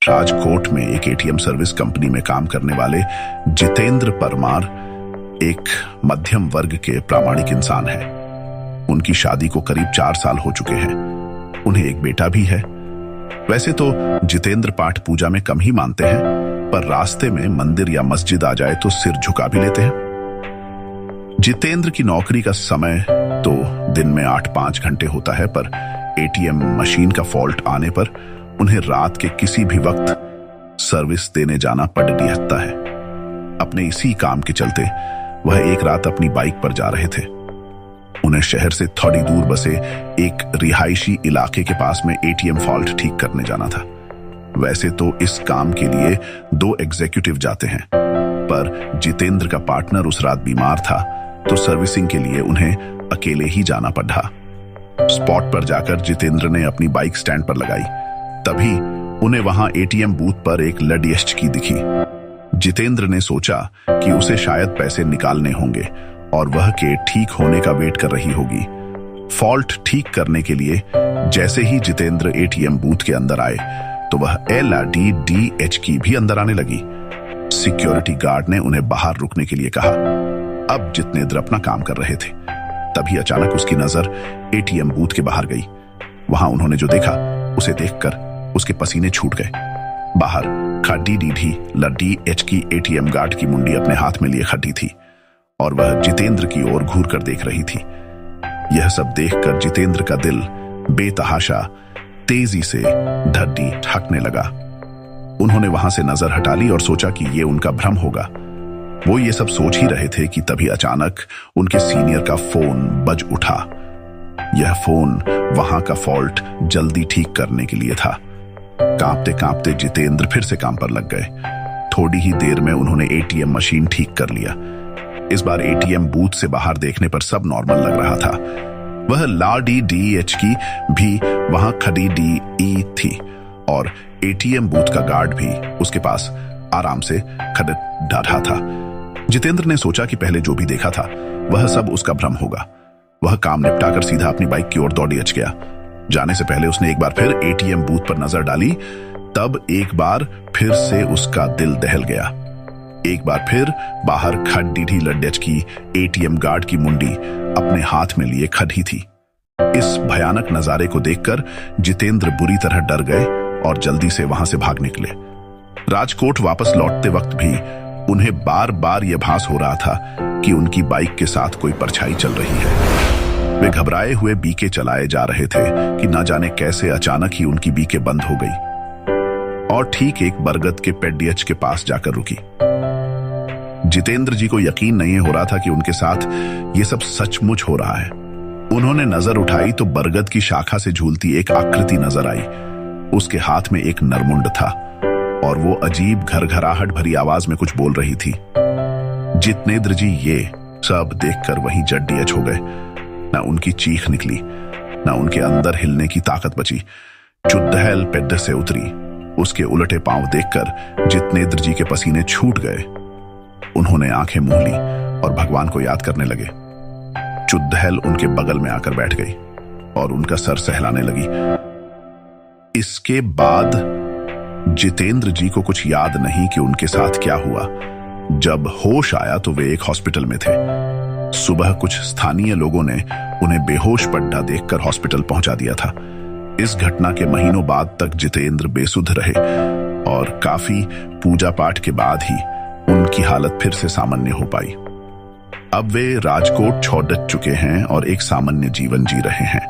राजकोट में एक ATM service company में काम करने वाले जितेंद्र परमार एक मध्यम वर्ग के प्रामाणिक इंसान हैं। उनकी शादी को करीब 4 साल हो चुके हैं। उन्हें एक बेटा भी है। वैसे तो जितेंद्र पाठ पूजा में कम ही मानते हैं, पर रास्ते में मंदिर या मस्जिद आ जाए तो सिर झुका भी लेते हैं। जितेंद्र की नौकरी का समय तो दिन में 8-5 घंटे होता है, पर एटीएम मशीन का फॉल्ट आने पर उन्हें रात के किसी भी वक्त सर्विस देने जाना पड़ सकता है। अपने इसी काम के चलते वह एक रात अपनी बाइक पर जा रहे थे। उन्हें शहर से थोड़ी दूर बसे एक रिहायशी इलाके के पास में एटीएम फॉल्ट ठीक करने जाना था। वैसे तो इस काम के लिए 2 एग्जीक्यूटिव जाते हैं, पर जितेंद्र का पार्टनर उस रात बीमार था, तो सर्विसिंग के लिए उन्हें अकेले ही जाना पड़ा। स्पॉट पर जाकर जितेंद्र ने अपनी बाइक स्टैंड पर लगाई। तभी उन्हें वहां एटीएम बूथ पर एक लड़की दिखी। जितेंद्र ने सोचा कि उसे शायद पैसे निकालने होंगे और वह के ठीक होने का वेट कर रही होगी। फॉल्ट ठीक करने के लिए जैसे ही जितेंद्र एटीएम बूथ के अंदर आए तो वह LRDDH की भी अंदर आने लगी। सिक्योरिटी गार्ड ने उन्हें बाहर रुकने के लिए कहा। अब जितेंद्र अपना काम कर रहे थे, तभी अचानक उसकी नजर एटीएम बूथ के बाहर गई। वहां उन्होंने जो देखा उसे देखकर उसके पसीने छूट गए। बाहर LRDDH की एटीएम गार्ड की मुंडी अपने हाथ में लिए खड़ी थी और वह जितेंद्र की ओर घूर कर देख रही थी। यह सब देखकर जितेंद्र का दिल बेतहाशा तेजी से धड़की ठकने लगा। उन्होंने वहां से नजर हटा ली और सोचा कि ये उनका भ्रम होगा। वो ये सब सोच ही रहे थे कि तभी अचानक उनके सीनियर का फोन बज उठा। यह फोन वहां का फॉल्ट जल्दी ठीक करने के लिए था। कांपते कांपते जितेंद्र फिर से काम पर लग गए। थोड़ी ही देर में उन्होंने एटीएम मशीन ठीक कर लिया। इस बार एटीएम बूथ से बाहर देखने पर सब नॉर्मल लग रहा था। वह LRDDH की भी वहां खड़ी DE थी और एटीएम बूथ का गार्ड भी उसके पास आराम से खड़ा रहा था। जितेंद्र ने सोचा कि पहले जो भी देखा था वह सब उसका भ्रम होगा। वह काम निपटाकर सीधा अपनी बाइक की ओर दौड़ गया। जाने से पहले उसने एक बार फिर एटीएम बूथ पर नजर डाली। तब एक बार फिर से उसका दिल दहल गया। एक बार फिर बाहर खड़ी लड़की की एटीएम गार्ड की मुंडी अपने हाथ में लिए खड़ी थी। इस भयानक नजारे को देखकर जितेंद्र बुरी तरह डर गए और जल्दी से वहां से भाग निकले। राजकोट वापस लौटते वक्त भी उन्हें बार बार यह भास हो रहा था कि उनकी बाइक के साथ कोई परछाई चल रही है। वे घबराए हुए बीके चलाए जा रहे थे कि न जाने कैसे अचानक ही उनकी बीके बंद हो गई और ठीक एक बरगद के पेड़ के पास जाकर रुकी। जितेंद्र जी को यकीन नहीं हो रहा था कि उनके साथ ये सब सचमुच हो रहा है। उन्होंने नजर उठाई तो बरगद की शाखा से झूलती एक आकृति नजर आई। उसके हाथ में एक नरमुंड था और वो अजीब घरघराहट भरी आवाज में कुछ बोल रही थी। जितेंद्र जी ये सब देखकर वहीं जड्डीएच हो गए। न उनकी चीख निकली, न उनके अंदर हिलने की ताकत बची। चुड़ैल पेड़ से उतरी। उसके उलटे पांव देखकर जितेंद्र जी के पसीने छूट गए। उन्होंने आंखें मूंद ली और भगवान को याद करने लगे। चुड़ैल उनके बगल में आकर बैठ गई और उनका सर सहलाने लगी। इसके बाद जितेंद्र जी को कुछ याद नहीं कि उनके साथ क्या हुआ। जब होश आया तो वे एक हॉस्पिटल में थे। सुबह कुछ स्थानीय लोगों ने उन्हें बेहोश पड़ा देखकर हॉस्पिटल पहुंचा दिया था। इस घटना के महीनों बाद तक जितेंद्र बेसुध रहे और काफी पूजा पाठ के बाद ही उनकी हालत फिर से सामान्य हो पाई। अब वे राजकोट छोड़ चुके हैं और एक सामान्य जीवन जी रहे हैं।